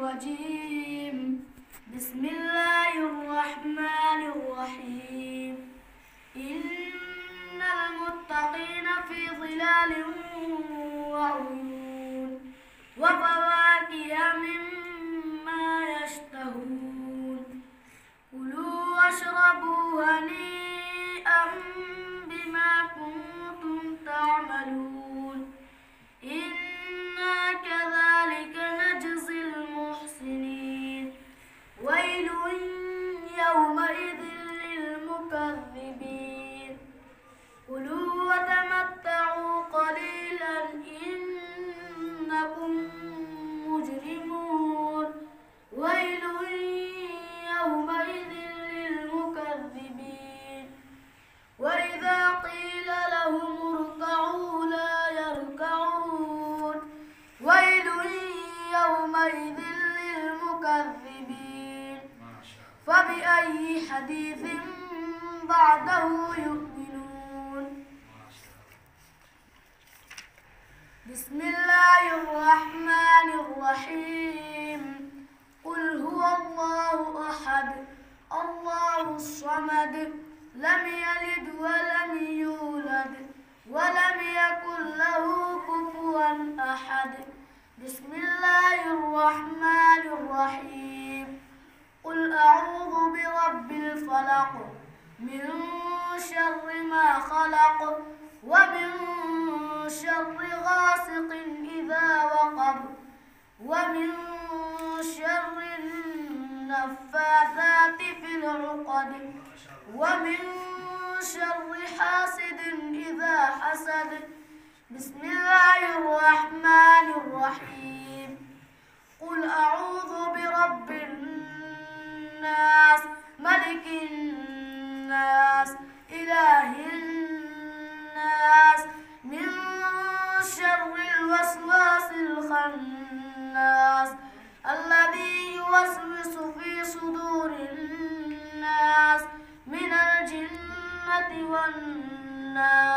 الرجيم. بسم الله الرحمن الرحيم. إن المتقين في ظلال وعيون وفواكه مما يشتهون. كلوا واشربوا هنيئا بما كنتم تعملون. إنا كذلك نجزي المحسنين. ويل يومئذ للمكذبين. كلوا وتمتعوا قليلا إنكم مجرمون. ويل يومئذ للمكذبين. وإذا قيل لهم اركعوا لا يركعون. ويل يومئذ للمكذبين. فبأي حديث بعده يؤمنون. بسم الله الرحمن الرحيم. قل هو الله أحد الله الصمد لم يلد ولم يولد ولم يكن له كفوا أحد. بسم الله الرحمن الرحيم. قل أعوذ برب الفلق من شر ما خلق ومن شر غاسق إذا وقب ومن شر النفاثات في العقد ومن شر حاسد إذا حسد. بسم الله الرحمن الرحيم. قل أعوذ برب الناس ملك الناس إله الناس من شر الوسواس الخناس الذي يوسوس في صدور الناس من الجنة والناس.